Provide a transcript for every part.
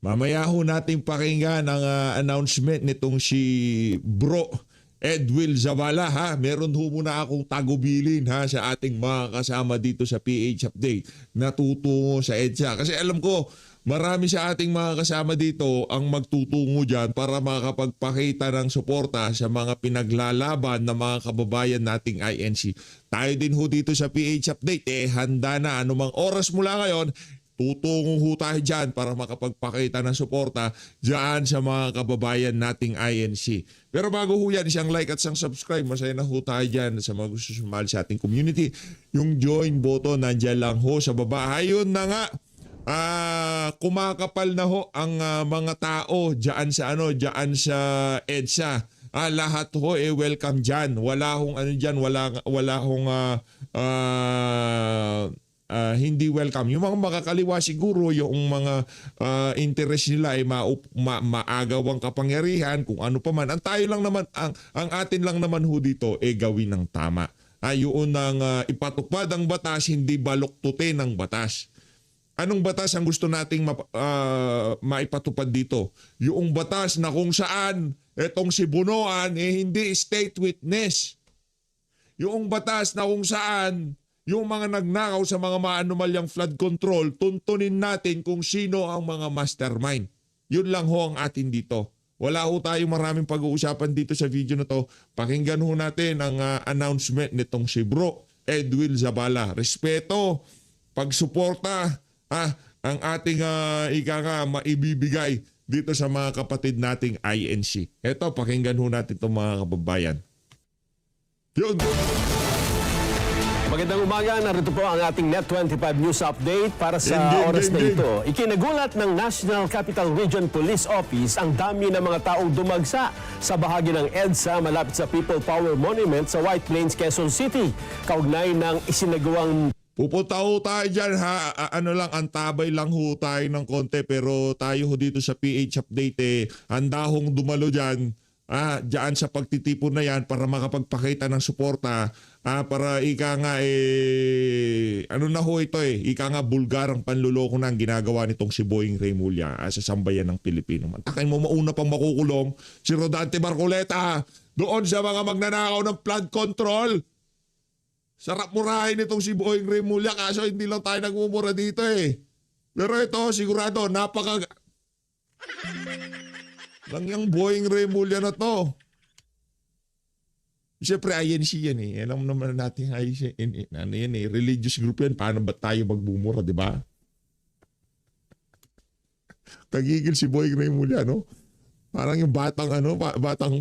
Mamaya ho nating pakinggan ang announcement nitong si Bro Edwil Zavala ha. Meron ho muna akong tagubilin ha sa ating mga kasama dito sa PH Update na tutungo sa EDSA. Kasi alam ko marami sa ating mga kasama dito ang magtutungo dyan para makapagpakita ng suporta sa mga pinaglalaban ng mga kababayan nating INC. Tayo din ho dito sa PH Update handa na anumang oras mula ngayon. Tutungo ho tayo dyan para makapagpakita ng suporta dyan sa mga kababayan nating INC. Pero bago ho yan, isang like at isang subscribe. Masaya na ho tayo dyan sa mga gusto sumali sa ating community. Yung join button, nandyan lang ho sa baba. Ayun na nga, kumakapal na ho ang mga tao dyan sa, EDSA. Lahat ho welcome dyan. Wala hong dyan, wala hong hindi welcome. Yung mga makakaliwa siguro yung mga interest nila ay maagawang kapangyarihan kung ano pa man. Ang tayo lang naman, ang atin lang naman ho dito gawin ng tama. Yun ang ipatupad ang batas, hindi baluktutin ang batas. Anong batas ang gusto nating maipatupad dito? Yung batas na kung saan etong si Bunoan hindi state witness. Yung batas na kung saan yung mga nagnakaw sa mga maanumalyang flood control, tuntunin natin kung sino ang mga mastermind. Yun lang ho ang atin dito. Wala ho tayong maraming pag-uusapan dito sa video na to. Pakinggan ho natin ang announcement nitong si Bro Edwil Zavala. Respeto, pagsuporta, ang ating maibibigay dito sa mga kapatid nating INC. Eto, pakinggan ho natin itong mga kababayan. Yun! Magandang umaga, narito po ang ating Net25 News Update para sa oras na ito. Ikinagulat ng National Capital Region Police Office ang dami ng mga taong dumagsa sa bahagi ng EDSA malapit sa People Power Monument sa White Plains, Quezon City. Kaugnay ng isinagawang pupunta ho tayo dyan ha. Antabay lang ho tayo ng konti pero tayo ho dito sa PH Update handa hong dumalo dyan. Diyan sa pagtitipon na yan para makapagpakita ng suporta para ika nga na ho ito ika nga bulgarang panluloko na ang ginagawa nitong si Boying Remulla sa sambayan ng Pilipino. Mantakin mo mauna pang makukulong si Rodante Marcoleta doon sa mga magnanakaw ng flood control. Sarap murahin itong si Boying Remulla kaso hindi lang tayo nagmumura dito Pero ito sigurado lang yung Boying Remulla na to. Siyempre INC yan Alam naman natin INC religious group yan. Paano ba tayo magbumura, di ba? Tagigil si Boying Remulla, no? Parang yung batang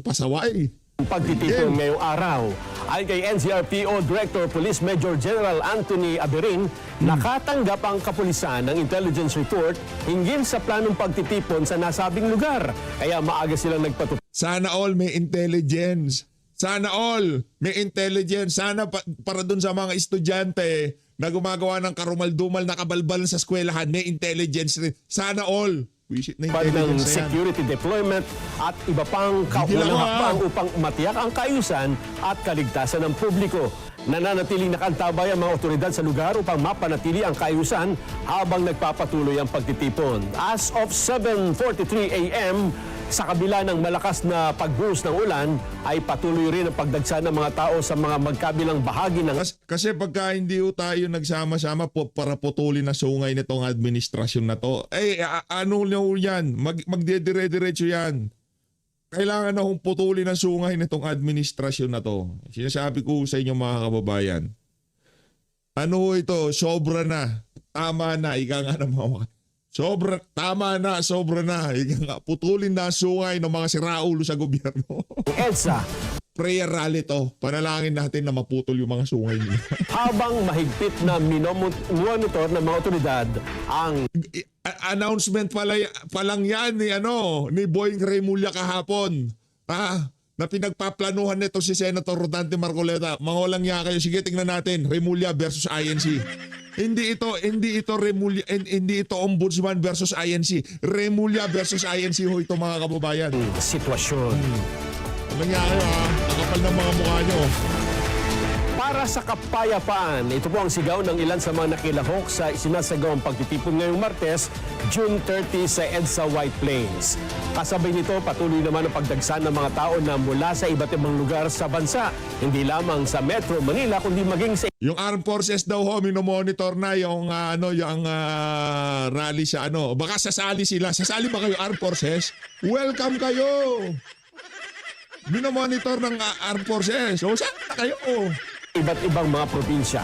pasaway. pagtitipon ngayong araw. Ayon kay NCRPO Director Police Major General Anthony Aberin, nakatanggap ang kapulisan ng intelligence report hinggil sa planong pagtitipon sa nasabing lugar. Kaya maaga silang nagpatupad. Sana all may intelligence. Sana all may intelligence. Sana para dun sa mga estudyante na gumagawa ng karumal-dumal na kabalbal sa eskwelahan, may intelligence rin. Sana all. Ng security deployment at iba pang kaunang hakbang upang matiyak ang kaayusan at kaligtasan ng publiko. Nananatiling nakantabay ang mga otoridad sa lugar upang mapanatili ang kaayusan habang nagpapatuloy ang pagtitipon. As of 7:43 a.m., sa kabila ng malakas na pagbuhos ng ulan, ay patuloy rin ang pagdagsa ng mga tao sa mga magkabilang bahagi ng... Kasi pagka hindi tayo nagsama-sama para putulin na sungay nitong administrasyon na to, ano yan? Magdedire-diretso yan. Kailangan na hong putulin ang sungay nitong administrasyon na to. Sinasabi ko sa inyo mga kababayan, ano ito? Sobra na. Tama na. Ika nga ng mga... Tama na, sobra na. Putulin na sungay ng mga siraulo sa gobyerno. EDSA. Prayer rally to. Panalangin natin na maputol yung mga sungay nila. Habang mahigpit na minomonitor ng mga otoridad ang... Announcement pa lang yan ni Boying Remulla kahapon. Na pinagpaplanuhan nito si Senator Rodante Marcoleta. Mga walang niya kayo. Sige, tingnan natin. Remulla versus INC. Hindi ito Remulla, hindi ito Ombudsman versus INC. Remulla versus INC ho ito mga kababayan. Sitwasyon. Walang niya kayo Nakapal ng mga mukha nyo. Para Para sa kapayapaan, ito po ang sigaw ng ilan sa mga nakilahok sa isinasagawang pagtitipon ngayong Martes, June 30 sa EDSA White Plains. Kasabay nito, patuloy naman ang pagdagsa ng mga tao na mula sa iba't ibang lugar sa bansa, hindi lamang sa Metro Manila kundi maging sa Yung Armed Forces daw ho, minomonitor na yung rally sa ano. Baka sasali sila. Sasali ba kayo Armed Forces? Welcome kayo! Minomonitor ng Armed Forces. So, saan na kayo? iba't ibang mga probinsya.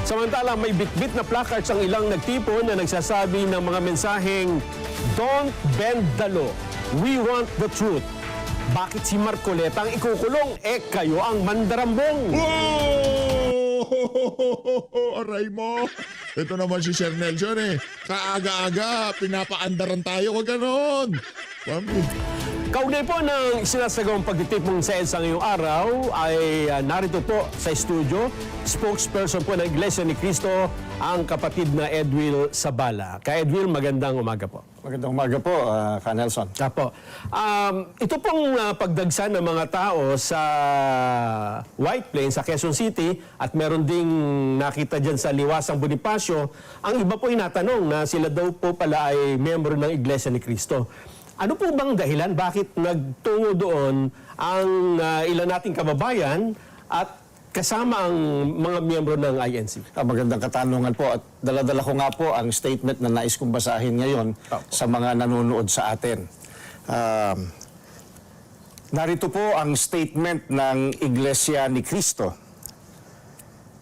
Samantala, may bitbit na placards ang ilang nagtipon na nagsasabi ng mga mensaheng, "Don't bend the law. We want the truth." Bakit si Marcoleta ang ikukulong? Kayo ang mandarambong. Whoa! Aray mo. Ito naman si Sir Nelson Kaaga-aga, pinapaandaran tayo. Huwag ganon. Kaugnay po ng sinasagawang pagtitipon sa EDSA ngayong araw ay narito po sa studio, spokesperson po ng Iglesia ni Cristo, ang kapatid na Edwil Sabala. Kay Edwil, magandang umaga po. Magandang umaga po, Ka Nelson. Apo. Ito pong pagdagsa ng mga tao sa White Plains, sa Quezon City, at meron ding nakita dyan sa Liwasang Bonifacio, ang iba po inatanong na sila daw po pala ay miyembro ng Iglesia ni Cristo. Ano po bang dahilan bakit nagtungo doon ang ilan nating kababayan at kasama ang mga miyembro ng INC? Magandang katanungan po at dala-dala ko nga po ang statement na nais kong basahin ngayon sa mga nanonood sa atin. Narito po ang statement ng Iglesia ni Cristo.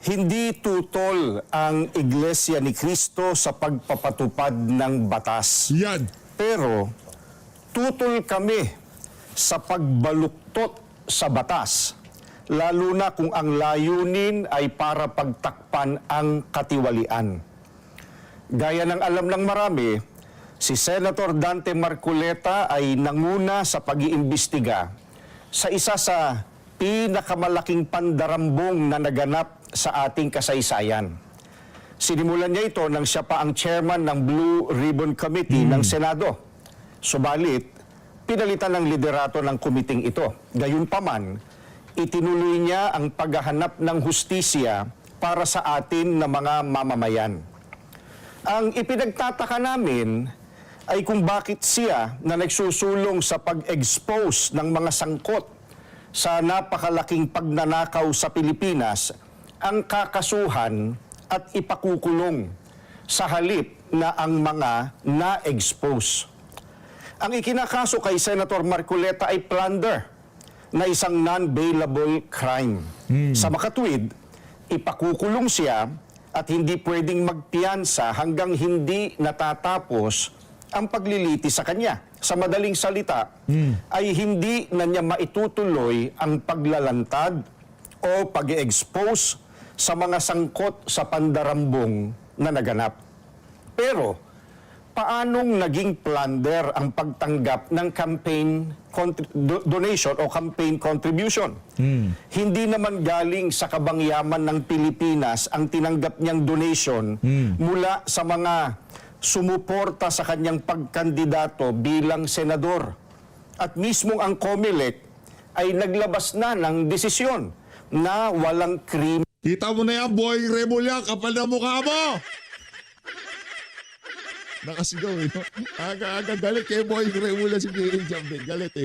Hindi tutol ang Iglesia ni Cristo sa pagpapatupad ng batas. Yan. Pero tutol kami sa pagbaluktot sa batas, lalo na kung ang layunin ay para pagtakpan ang katiwalian. Gaya ng alam ng marami, si Senator Dante Marcoleta ay nanguna sa pag-iimbestiga sa isa sa pinakamalaking pandarambong na naganap sa ating kasaysayan. Sinimulan niya ito nang siya pa ang chairman ng Blue Ribbon Committee ng Senado. Subalit, pinalitan ng liderato ng kumiting ito. Gayunpaman, itinuloy niya ang paghahanap ng hustisya para sa atin na mga mamamayan. Ang ipinagtataka namin ay kung bakit siya na nagsusulong sa pag-expose ng mga sangkot sa napakalaking pagnanakaw sa Pilipinas ang kakasuhan at ipakukulong sa halip na ang mga na-expose. Ang ikinakaso kay Senator Marcoleta ay plunder na isang non-bailable crime. Sa makatwid, ipakukulong siya at hindi pwedeng magpiyansa hanggang hindi natatapos ang pagliliti sa kanya. Sa madaling salita, ay hindi na niya maitutuloy ang paglalantad o pag-expose sa mga sangkot sa pandarambong na naganap. Pero, paanong naging plunder ang pagtanggap ng campaign donation o campaign contribution? Hindi naman galing sa kabangyaman ng Pilipinas ang tinanggap niyang donation mula sa mga sumuporta sa kanyang pagkandidato bilang senador. At mismong ang COMELEC ay naglabas na ng desisyon na walang krimen. Kita mo na yan, boy Remulla, kapal na mukha mo! Nakasigaw no? Aga-aga galit kay boy Remulla si P.A. Jambin. Galit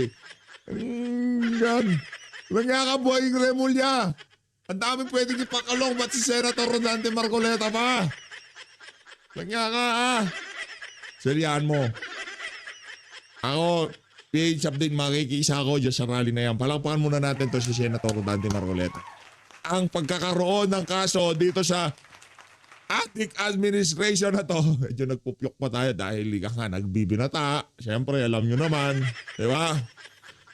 Yan. Langya ka, boy Remulla. Ang daming pwedeng ipakalong, ba't si Senator Dante Marcoleta pa? Langya ka, Seryahan mo. Ako, P.A. Jambin, makikiisa ako dyan sa rally na yan. Palakpakan muna natin to si Senator Dante Marcoleta. Ang pagkakaroon ng kaso dito sa Adik administration na to, medyo nagpupyok pa tayo dahil liga nga nagbibinata. Siyempre, alam nyo naman, di ba?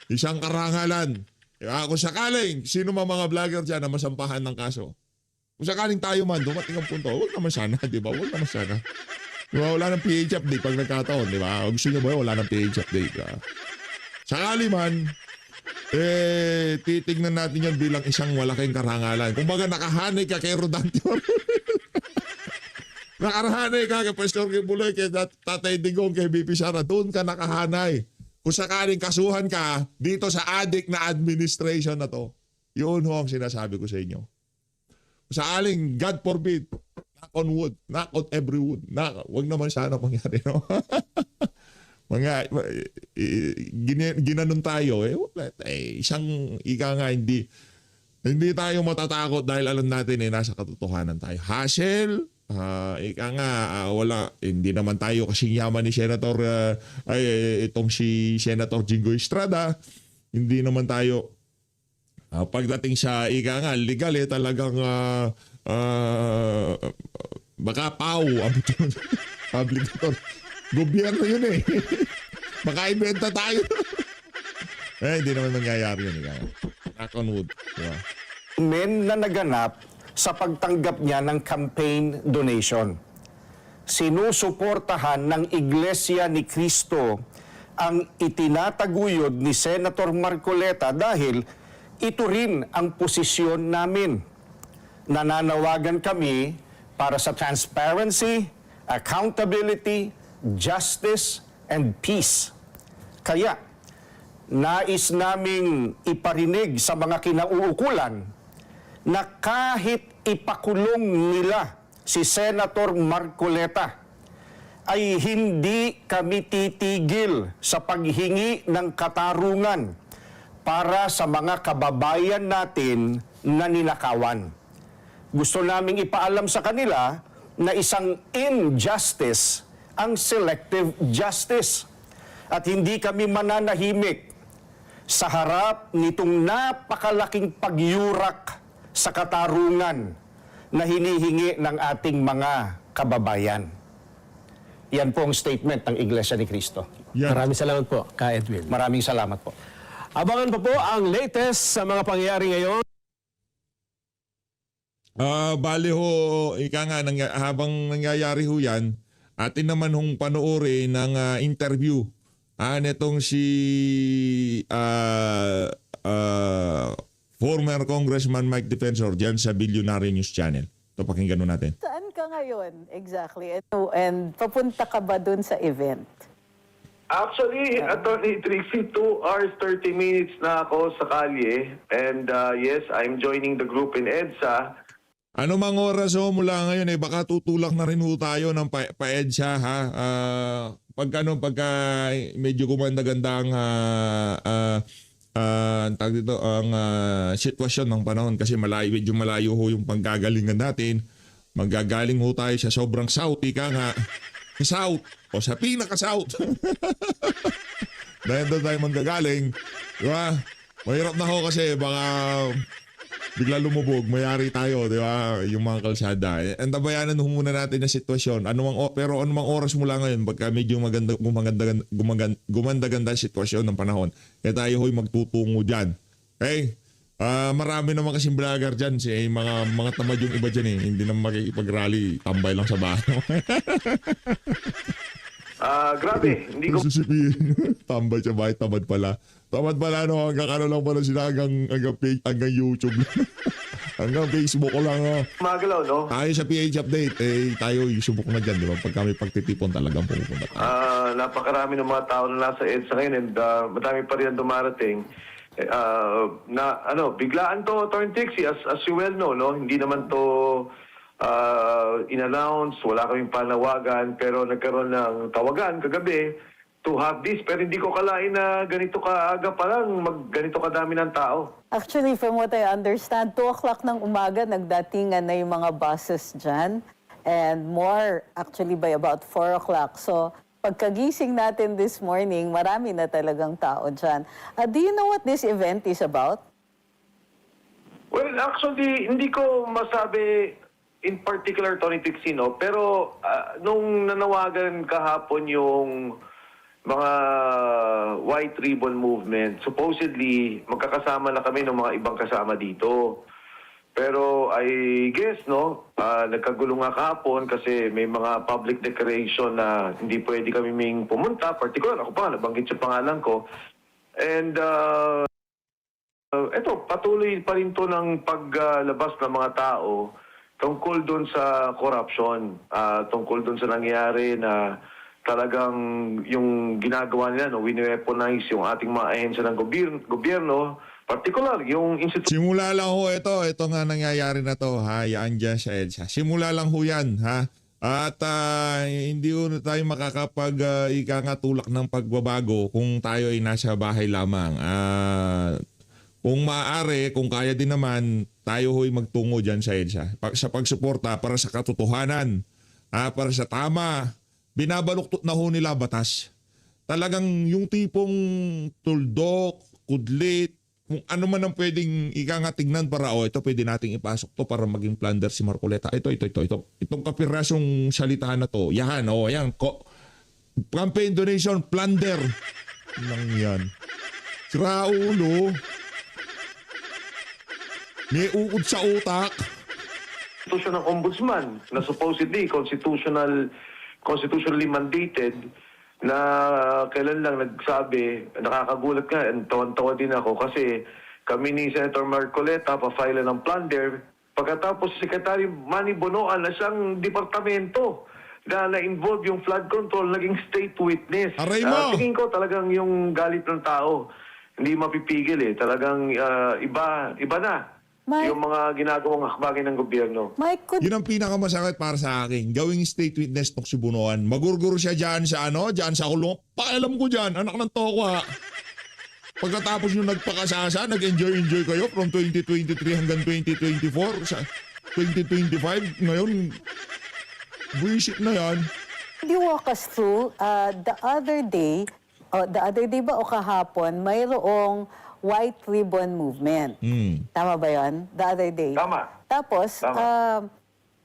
Isang karangalan. Di ba? Kung sakaling, sino mga vlogger dyan na masampahan ng kaso? Kung sakaling tayo man, dumating ang punto, huwag naman sana, di ba? Huwag naman sana. Di ba? Wala ng PH update pag nagkataon, di ba? Gusto nyo ba? Wala ng PH update. Sakali man, titignan natin yan bilang isang malaking karangalan. Kung baga nakahanay ka kay Rodante Nakahanay ka kay Pastor Kibuloy, kay Tatay Digong, kay BP Sara. Doon ka nakahanay. Kung sakaling kasuhan ka dito sa adik na administration na to, yun ho ang sinasabi ko sa inyo. sa aling, God forbid, knock on wood, knock on every wood, wag naman sana mangyari, no? Ginanon tayo, isang ika nga, hindi tayo matatakot dahil alam natin nasa katotohanan tayo. Hassle, ika nga, hindi naman tayo kasing yaman ni Senator, itong si Senator Jingo Estrada, hindi naman tayo, pagdating sa ika nga, legal talagang, baka pau, public gobyerno yun baka ibenta tayo. Hindi naman nangyayari yun. Knock on wood. Diba? Men na naganap sa pagtanggap niya ng campaign donation. Sinusuportahan ng Iglesia ni Cristo ang itinataguyod ni Senator Marcoleta dahil ito rin ang posisyon namin. Nananawagan kami para sa transparency, accountability, justice, and peace. Kaya, nais naming iparinig sa mga kinauukulan na kahit ipakulong nila si Senator Marcoleta, ay hindi kami titigil sa paghingi ng katarungan para sa mga kababayan natin na ninakawan. Gusto naming ipaalam sa kanila na isang injustice ang selective justice. At hindi kami mananahimik sa harap nitong napakalaking pagyurak sa katarungan na hinihingi ng ating mga kababayan. Yan po ang statement ng Iglesia ni Cristo. Yan. Maraming salamat po, Ka Edwin. Maraming salamat po. Abangan pa po ang latest sa mga pangyayari ngayon. Bali ho, ika nga, habang nangyayari ho yan, atin naman hong panoorin ng interview netong si former Congressman Mike Defensor dyan sa Billionaire News Channel. Ito, pakinggan natin. Saan ka ngayon exactly? And papunta ka ba dun sa event? Actually, Attorney Trixie, 2 hours 30 minutes na ako sa kalye. And yes, I'm joining the group in EDSA. Ano mang oras ho mula ngayon baka tutulak na rin ho tayo ng pa-EDSA ha. Pagka medyo gumanda-ganda ang tawag dito, ang sitwasyon ng panahon kasi medyo malayo ho yung panggagalingan natin. Magagaling ho tayo sa sobrang south, ika nga. Sa south o sa pinaka-south. Dahil doon tayo manggagaling. Diba? Mahirap na ho kasi baka bigla lumubog, mayari tayo, di ba? Yung mga kalsada. Antabayanan ho muna natin na sitwasyon. Pero anumang oras mula ngayon, pagka medyo gumanda-ganda sitwasyon ng panahon, kaya tayo ho'y magtutungo dyan. Okay? Marami naman kasing vlogger dyan. Mga tamad yung iba dyan Hindi naman makikipag-rally, tambay lang sa bahay. Grabe, hindi ko tambay sa bahay, tamad pala. Tamad pala hanggang lang pala sila hanggang YouTube. Hanggang Facebook ko lang. magalaw, no? Tayo sa PH Update, tayo subok na dyan, di ba? Pag kami pagtitipon talagang pupunta tayo. Napakarami ng mga tao na nasa EDSA ngayon and madami pa rin ang dumarating. Biglaan to, Attorney Trixie, as you well know, no? Hindi naman to in-announce, wala kaming panawagan, pero nagkaroon ng tawagan kagabi to have this. Pero hindi ko kalain na ganito kaaga pa lang, ganito kadami ng tao. Actually, from what I understand, 2 o'clock ng umaga, nagdatingan na yung mga buses dyan. And more, actually, by about 4 o'clock. So, pagkagising natin this morning, marami na talagang tao dyan. Do you know what this event is about? Well, actually, hindi ko masabi in particular, Tony Tixino, pero nung nanawagan kahapon yung mga White Ribbon Movement, supposedly magkakasama na kami ng mga ibang kasama dito. Pero I guess, nagkagulo nga kahapon kasi may mga public declaration na hindi pwede kami pumunta. Particular, ako pa, nabanggit sa pangalan ko. And eto, patuloy pa rin to ng paglabas ng mga tao tungkol doon sa corruption, tungkol doon sa nangyari na talagang yung ginagawa nila, wini-weaponize yung ating mga ahensya ng gobyerno particular, yung institution Simula lang ho ito nga nangyayari na to ha, yan dyan sa EDSA. Simula lang ho yan ha. At hindi ho tayo makakapag ika nga tulak ng pagbabago kung tayo ay nasa bahay lamang. Kung maaari, kung kaya din naman, tayo ho'y magtungo dyan sa EDSA. Sa pagsuporta para sa katotohanan, para sa tama, binabaluktot na ho nila batas. Talagang yung tipong tuldok, kudlit, kung ano man ang pwedeng tingnan para ito pwede nating ipasok to para maging plunder si Marcoleta. Ito. Itong kapirasong salita na to. Yan, yan. Campaign donation, plunder. Lang yan. Si Raulo. May uod sa utak. ng ombudsman na supposedly constitutionally mandated na kailan lang nagsabi, nakakagulat ka, and tawan-tawa din ako kasi kami ni Senator Marcoleta pa-file ng plunder pagkatapos Secretary Manny Bonoan na siyang departamento na involve yung flood control, naging state witness. Aray mo! Tingin ko talagang yung galit ng tao, hindi mapipigil eh. Talagang iba na yung mga ginagawang hakbangin ng gobyerno. Mike, could Yun ang pinakamasakit para sa akin. Gawing state witness tong si Bunuan. Magurguro siya dyan sa dyan sa kulong. Pakialam ko dyan, anak ng tokwa. Pagkatapos yung nagpakasasa, nag-enjoy kayo from 2023 hanggang 2024 sa 2025. Ngayon, bullshit na yan. you walk us through the other day ba o kahapon, mayroong white ribbon movement. Tama ba yun? The other day. Tama. Tapos, Tama.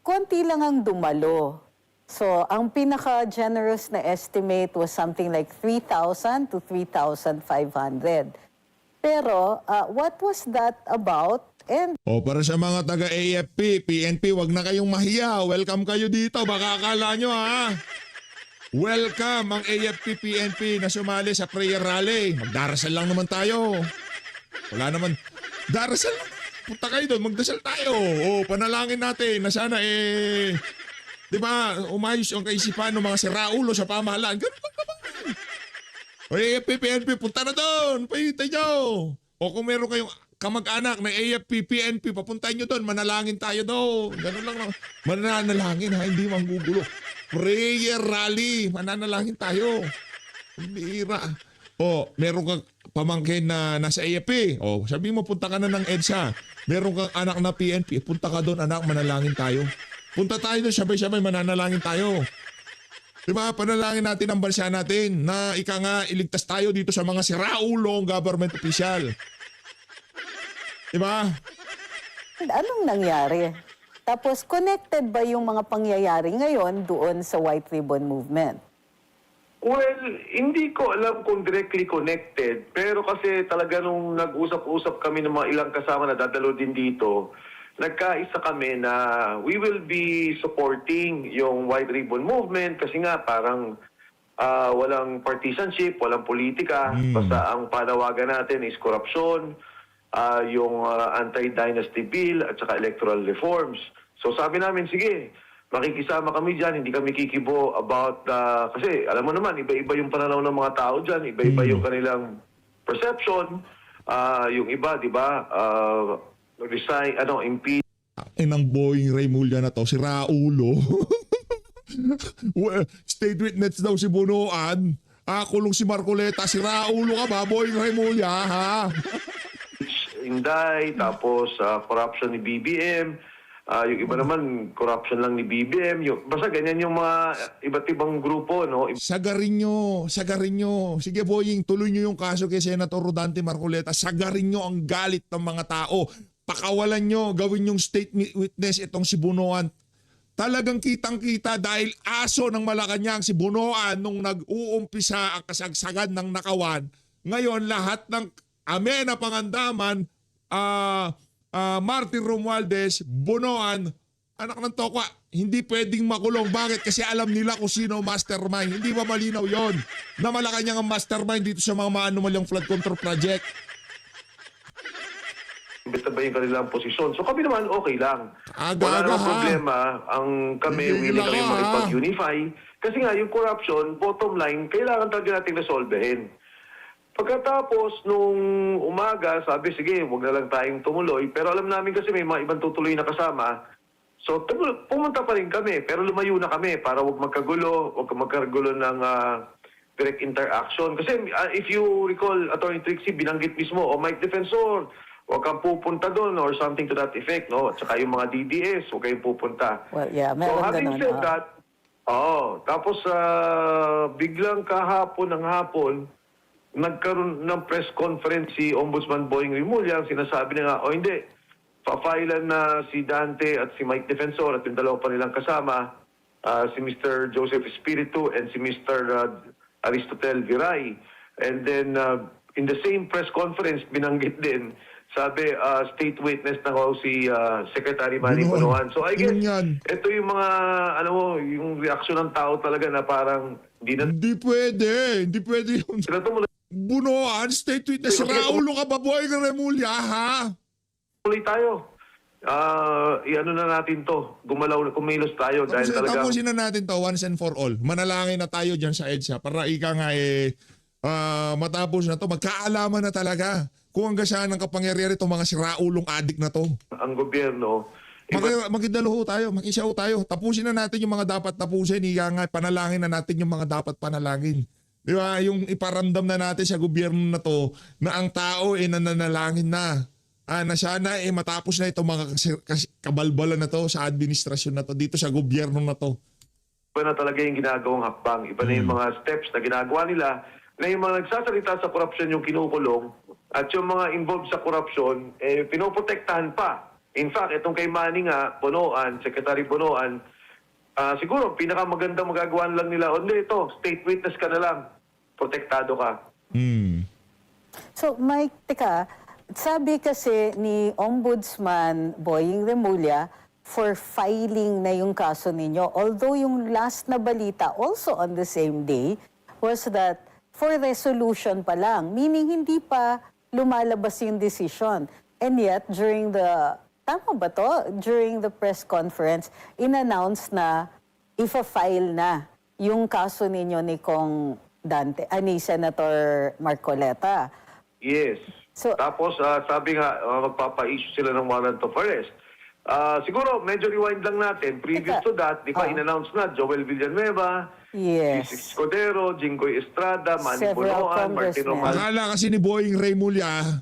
konti lang ang dumalo. So, ang pinaka-generous na estimate was something like 3,000 to 3,500. Pero, what was that about? And Para sa mga taga-AFP, PNP, wag na kayong mahiya. Welcome kayo dito. Baka akala nyo ha. Welcome ang AFP, PNP na sumali sa prayer rally. Magdarasal lang naman tayo. Wala naman. Darasal lang. Punta kayo doon. Magdasal tayo. Panalangin natin na sana di ba, umayos ang kaisipan ng mga siraulo sa pamahalaan. Ganun lang naman. AFP, PNP, punta na doon. Pahintay nyo. O kung meron kayong kamag-anak na AFP, PNP, papuntahin nyo doon. Manalangin tayo doon. Ganun lang naman. Mananalangin ha, hindi manggugulo. Prayer rally. Mananalangin tayo. Bira. Meron kang pamangkin na nasa AFP. Sabi mo, punta ka na ng EDSA. Meron kang anak na PNP. Punta ka doon, anak, manalangin tayo. Punta tayo doon, sabay-sabay, mananalangin tayo. Diba, panalangin natin ang bansa natin na iligtas tayo dito sa mga siraulong government official. Diba? anong nangyari? Tapos, connected ba yung mga pangyayari ngayon doon sa white ribbon movement? Well, hindi ko alam kung directly connected, pero kasi talaga nung nag-usap-usap kami ng mga ilang kasama na dadalo din dito, nagkaisa kami na we will be supporting yung White Ribbon Movement kasi nga parang walang partisanship, walang politika, basta ang panawagan natin is korupsyon, yung anti-dynasty bill at saka electoral reforms. So sabi namin, sige, makikisama kami dyan, hindi kami kikibo about, kasi alam mo naman, iba-iba yung pananaw ng mga tao dyan, iba-iba yung kanilang perception, yung iba, di ba, resign, impeach. Inang Boeing Remulla na to, si Raulo. State witness daw si Bunuan. Kulong si Marcoleta, si Raulo ka ba, Boeing Remulla, ha? Inday, tapos corruption ni BBM, yung iba naman, corruption lang ni BBM. Basta ganyan yung mga iba't ibang grupo, no? Sagarin nyo. Sige, Boying, tuloy nyo yung kaso kay Senator Rodante Marcoleta. Sagarin nyo ang galit ng mga tao. Pakawalan nyo, gawin yung state witness itong si Bunuan. Talagang kitang-kita dahil aso ng Malacanang si Bunuan nung nag-uumpisa ang kasagsagan ng Nakawan. Ngayon, lahat ng amena pangandaman, Martin Romualdez, Bunuan, anak ng tokwa, hindi pwedeng makulong. Bakit? Kasi alam nila kung sino mastermind. Hindi ba malinaw yon? Na Malacanang ang mastermind dito sa mga maanumalyang flood control project. Basta ba yung kanilang posisyon? So kami naman okay lang. Aga-aga, Wala namang ha? problema. Ang kami, Hindi willing kami lang, ha? makipag-unify. Kasi nga, yung corruption, bottom line, kailangan talaga natin resolvehin. Pagkatapos nung umaga, sabi, sige, wag na lang tayong tumuloy. Pero alam namin kasi may mga ibang tutuloy na kasama. So, pumunta pa rin kami, pero lumayo na kami para wag magkagulo ng direct interaction. Kasi if you recall, Attorney Trixie, binanggit mismo, Mike Defensor, wag kang pupunta doon or something to that effect, no? At saka yung mga DDS, wag kayong pupunta. Well, yeah, So, meron having ganun. said that, tapos biglang kahapon ng hapon, nagkaroon ng press conference si Ombudsman Boying Rimulya, ang sinasabi na nga, hindi, pa-filean na si Dante at si Mike Defensor at yung dalawa pa nilang kasama, si Mr. Joseph Espiritu and si Mr. Aristotel Viray. And then, in the same press conference, binanggit din, sabi, state witness na ho si Secretary Manny Bonoan. So I guess, Yan. ito yung mga, yung reaksyon ng tao talaga na parang, Hindi pwede yun. sila tumuloy Bunoan, state witness. Raulo ka ba, Boy Remulla, ha? tayo. I-ano na natin to. Kumilos tayo dahil talaga. Tapusin na natin to once and for all. Manalangin na tayo dyan sa EDSA para ika nga matapos na to. Magkaalaman na talaga kung hanggang saan ang kapangyarihan itong mga siraulong adik na to. Ang gobyerno, Magidalo tayo, makisaw tayo. Tapusin na natin yung mga dapat tapusin. Ika nga, panalangin na natin yung mga dapat panalangin. Di ba? Yung iparamdam na natin sa gobyerno na to na ang tao nananalangin na. Na sana matapos na itong mga kabalbalan na to sa administrasyon na to dito sa gobyerno na to. iba na talaga yung ginagawang hakbang. Iba na yung mga steps na ginagawa nila na yung mga nagsasalita sa korupsyon yung kinukulong at yung mga involved sa korupsyon, pinoprotektahan pa. In fact, itong kay Manny nga, Bonoan, Secretary Bonoan, siguro pinakamagandang magagawa lang nila, hindi ito, state witness ka na lang, protektado ka. So, Mike, teka, sabi kasi ni Ombudsman Boying Remulla for filing na yung kaso ninyo. Although yung last na balita also on the same day was that for resolution pa lang, meaning hindi pa lumalabas yung decision. And yet, during the, tama ba to? During the press conference, in-announce na ifa-file na yung kaso ninyo ni Kong Dante, ni Senator Marcoleta. Yes. So- Tapos sabi nga, magpapa-issue sila ng warrant of arrest. Siguro, medyo rewind lang natin. Previous to that, di ba in-announce na Joel Villanueva, Yes. si Escudero, Jinggoy Estrada, Manny Several Bonoan, Martin congressmen. Romal. Akala kasi ni Boying Remulla,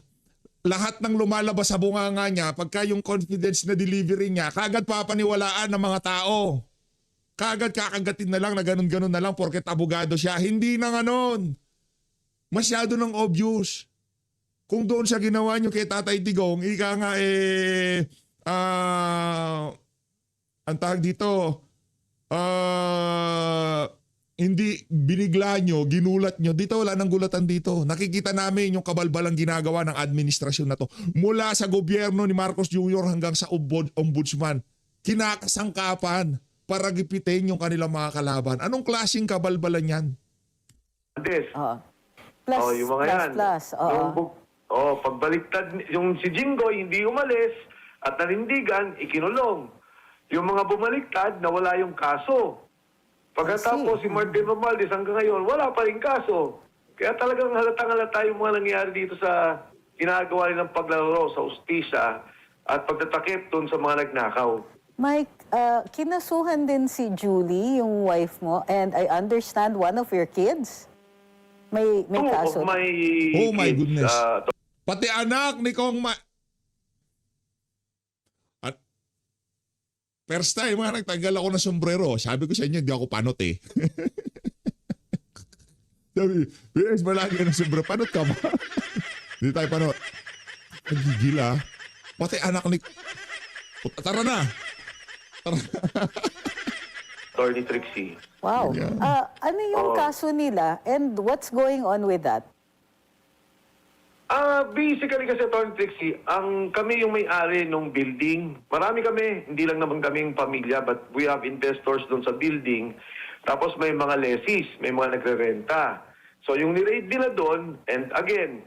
lahat ng lumalabas sa bunganga niya, pagka yung confidence na delivery niya, kagad papaniwalaan ng mga tao. Kagad kakagatin na lang na ganun-ganun na lang porket abogado siya. Hindi na ganon. Masyado ng obvious. Kung doon sa ginawa niyo kay Tatay Digong, ika nga ang tawag dito, hindi binigla nyo, ginulat nyo. Dito wala nang gulatan dito. Nakikita namin yung kabalbalang ginagawa ng administrasyon na to. Mula sa gobyerno ni Marcos Jr. hanggang sa ombudsman. Kinakasangkapan para gipitin yung kanilang mga kalaban. Anong klaseng kabalbalan yan? Des. Plus, yung mga yan. Pagbaliktad, yung si Jinggoy hindi umalis at nanindigan, ikinulong. Yung mga bumaliktad, nawala yung kaso. Pagkatapos si Martin Romualdez hanggang ngayon, wala pa rin kaso. Kaya talagang halatang-halata yung mga nangyari dito sa ginagawa nilang paglalaro sa ustisya at pagtatakip doon sa mga nagnakaw. Mike, kinasuhan din si Julie, yung wife mo, and I understand one of your kids. May Two kaso. of my Oh my kids, goodness. Pati anak ni Kong At first time nagtanggal ako ng sombrero. Sabi ko sa inyo, hindi ako panot eh. Sabi, BS malagi ng sombrero. Panot ka ba? Hindi tayo panot. Nagigil ah. Pati anak ni... Tara na. Attorney Trixie. Wow. Ano yung kaso nila and what's going on with that? Basically kasi, Attorney Trixie, kami yung may-ari ng building. Marami kami, hindi lang naman kaming pamilya, but we have investors doon sa building. Tapos may mga lessees, may mga nagre-renta. So yung niraid nila doon, and again,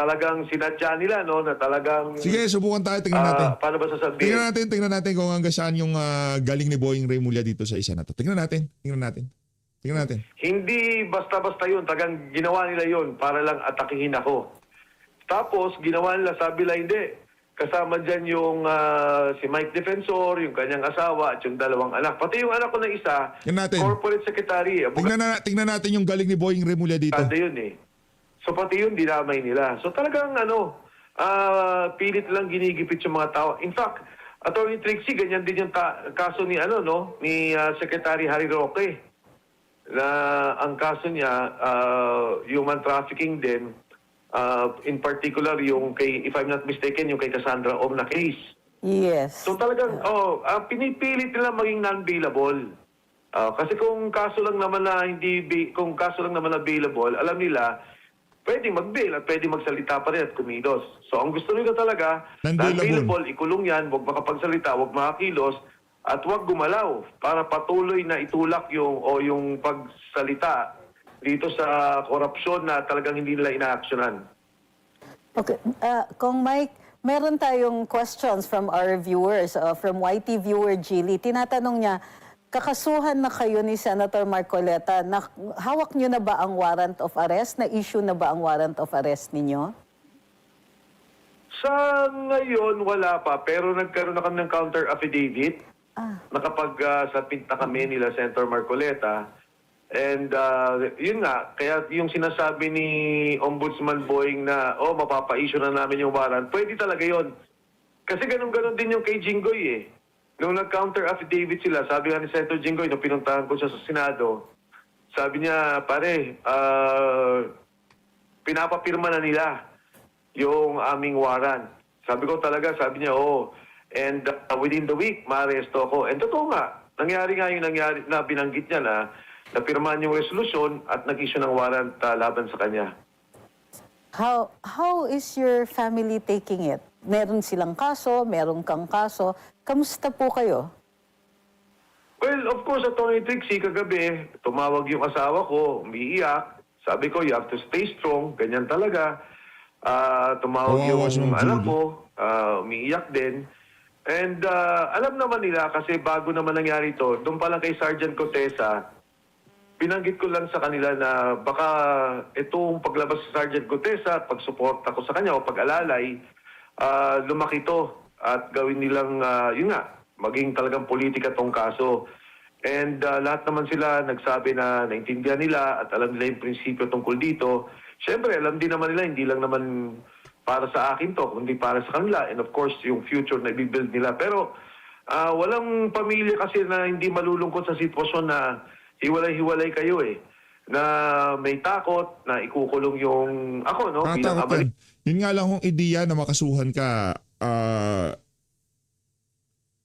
talagang sinadya nila, no, na talagang... Sige, subukan tayo. Tingnan natin. Paano ba sasabihin? Tingnan natin kung hanggang saan yung galing ni Boying Remulla dito sa isa na to. Tingnan natin. Tingnan natin. Hindi basta-basta yun. Tagang ginawa nila yun para lang atakihin ako. Tapos, ginawa nila, sabi nila, hindi. Kasama dyan yung si Mike Defensor, yung kanyang asawa, at yung dalawang anak. Pati yung anak ko na isa, Tingnan natin. corporate secretary. Tingnan natin yung galing ni Boying Remulla dito. Kada yun eh. So pati yun, dinamay nila. So talagang pilit lang ginigipit yung mga tao. In fact, Attorney Trixie, ganyan din yung kaso ni ni Secretary Harry Roque. Na ang kaso niya, human trafficking din. In particular, yung kay, if I'm not mistaken, yung kay Cassandra Om na case. Yes. So talagang, pinipilit nila maging non-bailable. Kasi kung kaso lang naman na available, alam nila, pwedeng mag-bail at pwedeng magsalita pa rin at kumilos. So ang gusto nila talaga, Non-bailable. non-bailable, ikulong yan, huwag makapagsalita, huwag makakilos, at huwag gumalaw para patuloy na itulak yung pagsalita dito sa korupsyon na talagang hindi nila inaaksyonan. Okay. Kung Mike, meron tayong questions from our viewers, from YT viewer Gilly. Tinatanong niya, kakasuhan na kayo ni Senator Marcoleta. Hawak niyo na ba ang warrant of arrest? Na-issue na ba ang warrant of arrest ninyo? Sa ngayon, wala pa. Pero nagkaroon na kami ng counter affidavit. Nakapag-submit na kami nila Senator Marcoleta. And yun nga, kaya yung sinasabi ni Ombudsman Boying na, mapapa-issue na namin yung warrant, pwede talaga yun. Kasi ganun-ganun din yung kay Jinggoy eh. Nung nag-counter affidavit sila, sabi nga ni Senator Jinggoy, nung pinuntahan ko siya sa Senado, sabi niya, pare, pinapapirma na nila yung aming warrant. Sabi ko talaga, sabi niya, and within the week, maaresto ako. And totoo nga, nangyari na binanggit niya na napirmahan yung resolusyon at nag-issue ng warrant laban sa kanya. How is your family taking it? Meron silang kaso, meron kang kaso. Kamusta po kayo? Well, of course, Attorney Trixie, kagabi, tumawag yung asawa ko, umiiyak. Sabi ko, you have to stay strong. Ganyan talaga. Tumawag Kawawa si yung Ma'am anak Judy. ko, umiiyak din. And alam naman nila, kasi bago naman nangyari ito, doon pa lang kay Sergeant Cotesa, binanggit ko lang sa kanila na baka itong paglabas sa Sergeant Cotesa at pagsuporta ko sa kanya o pag-alalay, lumaki to at gawin nilang, yun nga, maging talagang politika tong kaso. And lahat naman sila nagsabi na naintindihan nila at alam nila yung prinsipyo tungkol dito. Siyempre, alam din naman nila, hindi lang naman para sa akin to, kundi para sa kanila. And of course, yung future na i-build nila. Pero walang pamilya kasi na hindi malulungkot sa sitwasyon na hiwalay-hiwalay kayo eh. Na may takot na ikukulong yung ako, no? Bilang Nakatakot yan. Yun nga lang kung ideya na makasuhan ka,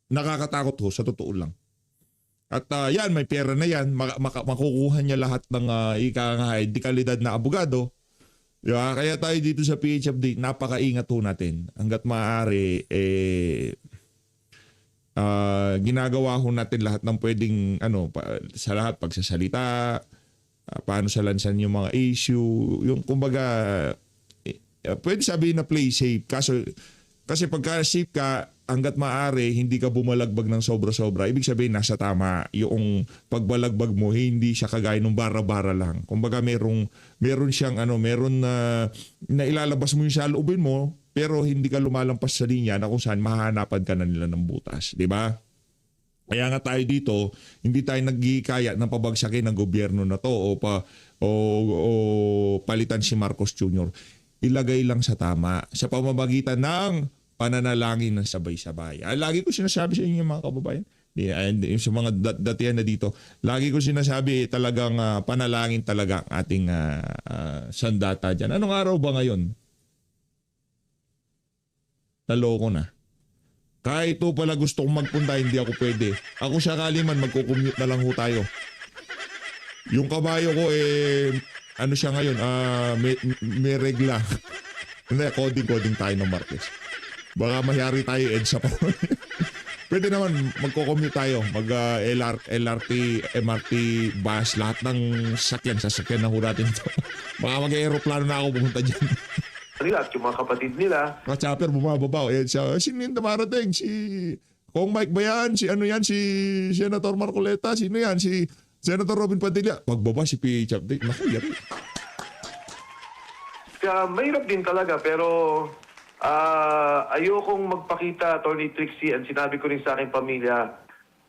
nakakatakot ho, sa totoo lang. At yan, may pera na yan, makukuha niya lahat ng dekalidad na abogado. Diba? Kaya tayo dito sa PH Update, napakaingat ho natin. Hanggat maaari, ginagawa ho natin lahat ng pwedeng sa lahat pagsasalita, paano sa lansan yung mga issue, yung kumbaga pwede sabihin na play safe kasi pagka safe ka, hanggat maaari hindi ka bumalagbag ng sobra-sobra, ibig sabihin nasa tama yung pagbalagbag mo, hindi siya kagaya ng bara-bara lang. Kumbaga meron siyang meron na ilalabas mo yung saloobin mo, pero hindi ka lumalampas sa linya na kung saan mahahanapan ka na nila ng butas. Di ba? Kaya nga tayo dito, hindi tayo nagkikaya ng pabagsakin ng gobyerno na to o palitan si Marcos Jr. Ilagay lang sa tama sa pamamagitan ng pananalangin ng sabay-sabay. Lagi ko sinasabi sa inyo mga kababayan, and sa mga datihan na dito, lagi ko sinasabi talagang panalangin talaga ang ating sandata dyan. Anong araw ba ngayon? Naloko na. Kahit ito pala gusto kong magpunta, hindi ako pwede. Ako sakali man, magkukommute na lang ho tayo. Yung kabayo ko, ano siya ngayon, may regla. Hindi, coding tayo ng Marquez. Baka mayari tayo, EDSA pa. Pwede naman, magkukommute tayo. LRT, MRT, bus, lahat ng sasakyan na ho natin ito. Baka mag-aeroplano na ako pumunta dyan. Nila at yung mga kapatid nila. Ka-chopper, bumababa. Sino yung dumarating? Si Kong Mike ba yan? Si ano yan? Si Senator Marcoleta? Sino yan? Si Senator Robin Padilla, pagbaba si PH update. Naku, yari. Kaya mahirap din talaga, pero ayokong magpakita, Attorney Trixie, and sinabi ko rin sa aking pamilya,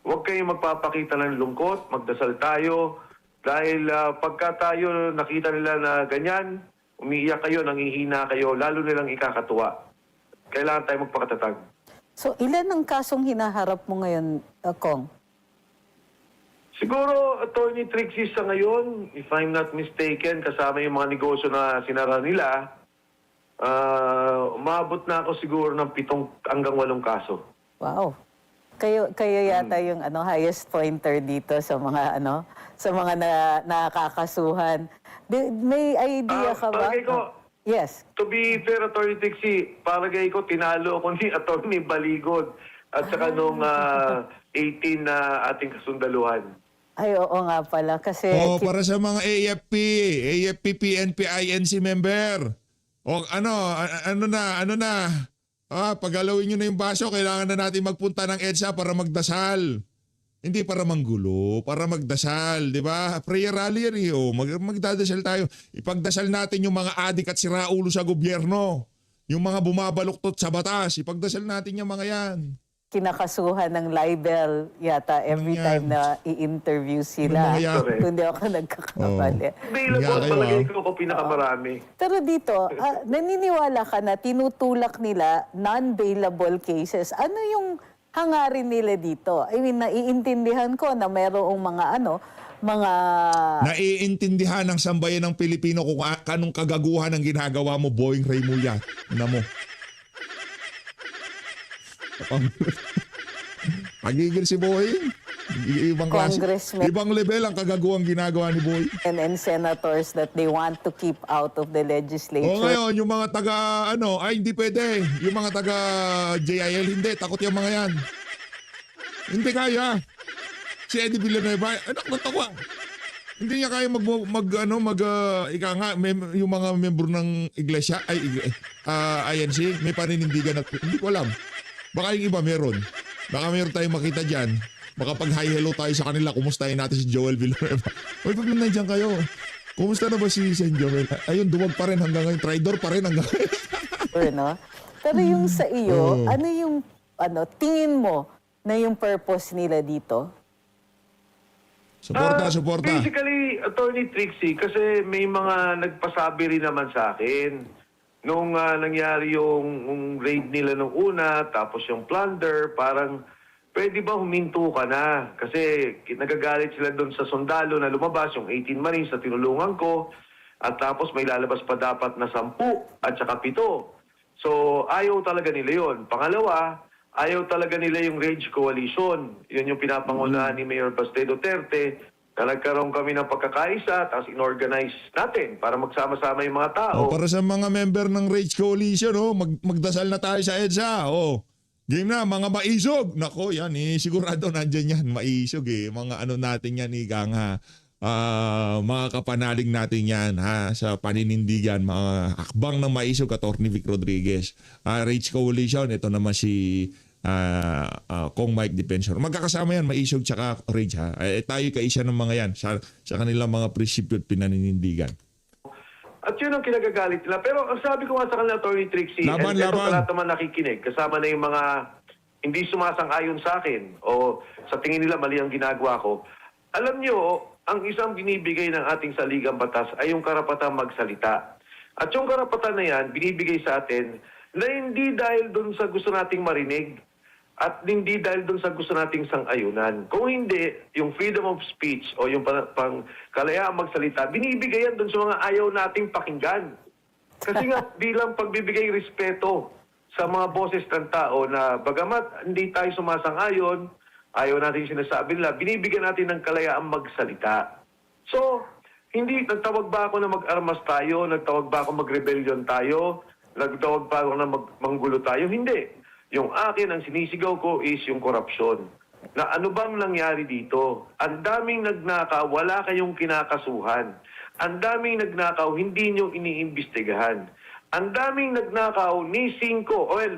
huwag kayong magpapakita ng lungkot, magdasal tayo, dahil pagka tayo nakita nila na ganyan, umiiyak kayo, nangihina kayo, lalo nilang ikakatuwa. Kailangan tayo magpakatatag. So, ilan ang kasong hinaharap mo ngayon, Kong? Siguro, Attorney Trixie, sa ngayon, if I'm not mistaken, kasama yung mga negosyo na sinara nila, umabot na ako siguro ng 7 hanggang 8 kaso. Wow. Kayo yata yung highest pointer dito sa mga nakakasuhan. May idea ka ba? Palagay ko, Yes. to be fair, Attorney Trixie, palagay ko tinalo ako ni Attorney Baligod at saka nung 18 na ating kasundaluhan. Ay, oo nga pala. Kasi Para sa mga AFP, PNP, INC member. Ano na? Paggalawin nyo na yung baso, kailangan na natin magpunta ng EDSA para magdasal. Hindi para manggulo, para magdasal, di ba? Prayer rally yan eh. Magdadasal tayo. Ipagdasal natin yung mga adik at siraulo sa gobyerno. Yung mga bumabaluktot sa batas. Ipagdasal natin yung mga yan. kinakasuhan ng libel yata every Yan. time na i-interview sila. Ano mga yan? Correct. Kung di ako nagkakamali. Available, Nga kayo, palagay ko pinakamarami. Pero dito, naniniwala ka na tinutulak nila non-bailable cases. Ano yung hangarin nila dito? I mean, naiintindihan ko na merong mga Naiintindihan ng sambayan ng Pilipino kung anong kagaguhan ang ginagawa mo, Boying Raymulla. Ano mo? Pagigil si Boying. Ibang klase. Congressman. Ibang level ang kagaguhang ginagawa ni Boying. and senators that they want to keep out of the legislature. O ngayon, yung mga taga, hindi pwede. Yung mga taga JIL, hindi. Takot yung mga yan. Hindi kaya. Si Eddie Villanueva, anak na tawa. Hindi niya kaya yung mga membro ng iglesia, INC, may paninindigan at hindi ko alam. Baka yung iba meron. Baka meron tayong makita dyan. Baka pag hi hello tayo sa kanila, kumustahin natin si Joel Villanueva. Uy, pag nandiyan kayo, kumusta na ba si St. Joel? Ayun, duwag pa rin hanggang ngayon. Traidor pa rin hanggang ngayon. No? Pero yung sa iyo, ano yung tingin mo na yung purpose nila dito? Suporta. Basically, Attorney Trixie, kasi may mga nagpasabi rin naman sa akin nung nangyari yung raid nila nung una, tapos yung plunder, parang pwede ba huminto ka na? Kasi nagagalit sila doon sa sundalo na lumabas, yung 18 Marines na tinulungan ko, at tapos may lalabas pa dapat na 10 at saka 7. So, ayaw talaga nila yon. Pangalawa, ayaw talaga nila yung Rage Coalition. Yun yung pinapangunahan ni Mayor Baste Duterte na nagkaroon kami ng pagkakaisa tapos inorganize natin para magsama-sama yung mga tao. Para sa mga member ng Rage Coalition, magdasal na tayo sa EDSA. Game na, mga maisog. Nako, yan sigurado nandyan yan, maisog Mga natin yan, mga kapanalig natin yan sa paninindigan, mga akbang ng maisog, Atty. Vic Rodriguez. Rage Coalition, ito naman si Kong Mike Defensor. Magkakasama yan, maisog tsaka Rage tayo kaisa ng mga yan sa kanilang mga prinsipyo at pinaninindigan. At yun ang kinagagalit nila. Pero ang sabi ko nga sa kanila, Atty. Trixie, Laban. ito lahat naman nakikinig, kasama na yung mga hindi sumasang-ayon sa akin o sa tingin nila mali ang ginagawa ko. Alam nyo, ang isang binibigay ng ating saligang batas ay yung karapatang magsalita. At yung karapatan na yan, binibigay sa atin na hindi dahil doon sa gusto nating marinig at hindi dahil doon sa gusto nating sang-ayunan. Kung hindi, yung freedom of speech o yung kalayaang magsalita, binibigay yan doon sa mga ayaw nating pakinggan. Kasi nga, bilang pagbibigay respeto sa mga boses ng tao na bagamat hindi tayo sumasang-ayon, ayaw natin sinasabi nila, binibigyan natin ng kalayaang magsalita. So, nagtawag ba ako na mag-armas tayo? Nagtawag ba ako mag-rebellion tayo? Nagtawag ba ako na manggulo tayo? Hindi. Yung akin, ang sinisigaw ko is yung korupsyon. Na ano bang nangyari dito? Ang daming nagnakaw, wala kayong kinakasuhan. Ang daming nagnakaw, hindi nyo iniimbestigahan. Ang daming nagnakaw, ni 5,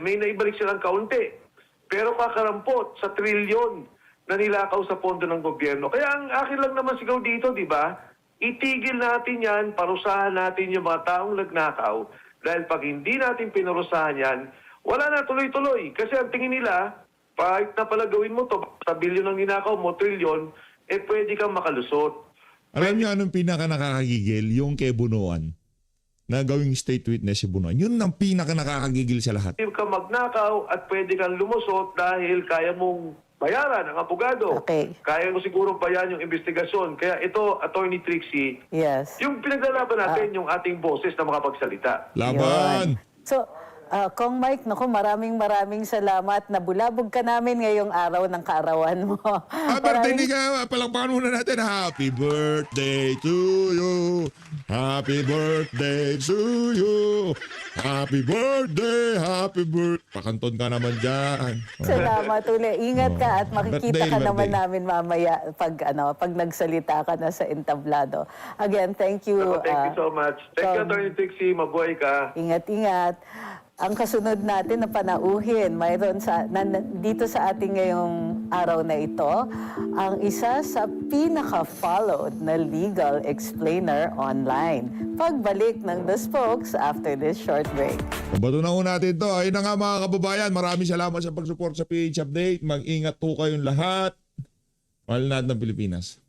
may naibalik silang kaunti. Pero kakarampot sa trilyon na nilakaw sa pondo ng gobyerno. Kaya ang akin lang naman sigaw dito, di ba? Itigil natin yan, parusahan natin yung mga taong nagnakaw. Dahil pag hindi natin pinurusahan yan, wala na tuloy-tuloy. Kasi ang tingin nila, kahit na pala gawin mo to, sa bilyon ng ninakaw mo, trilyon, pwede kang makalusot. Alam niyo anong pinaka nakakagigil? Yung kay Bunuan. Na gawing state witness si Bunuan. Yun ang pinaka nakakagigil sa lahat. Pwede kang magnakaw at pwede kang lumusot dahil kaya mong bayaran ang abogado. Okay. Kaya mo siguro bayan yung investigasyon. Kaya ito, Attorney Trixie, Yes. yung pinaglalaban natin, yung ating boses na makapagsalita. Laban! Yun. So, Kong Mike, naku, maraming salamat. Nabulabog ka namin ngayong araw ng kaarawan mo. Birthday ni ka, palakpakan muna natin. Happy birthday to you. Happy birthday to you. Happy birthday, happy birthday. Pakanton ka naman dyan. Salamat uli. Ingat ka at makikita ka naman Birthday. namin mamaya pag nagsalita ka na sa entablado. Again, thank you. Thank you so much. Thank you, Attorney Trixie. Mabuhay ka. Ingat-ingat. Ang kasunod natin na panauhin, mayroon dito sa ating ngayong araw na ito, ang isa sa pinaka-followed na legal explainer online. Pagbalik ng The Spokes after this short break. Bato na ho natin to. Ayun na nga mga kababayan, maraming salamat sa pag-support sa PH Update. Mag-ingat po kayong lahat. Mahal natin ng Pilipinas.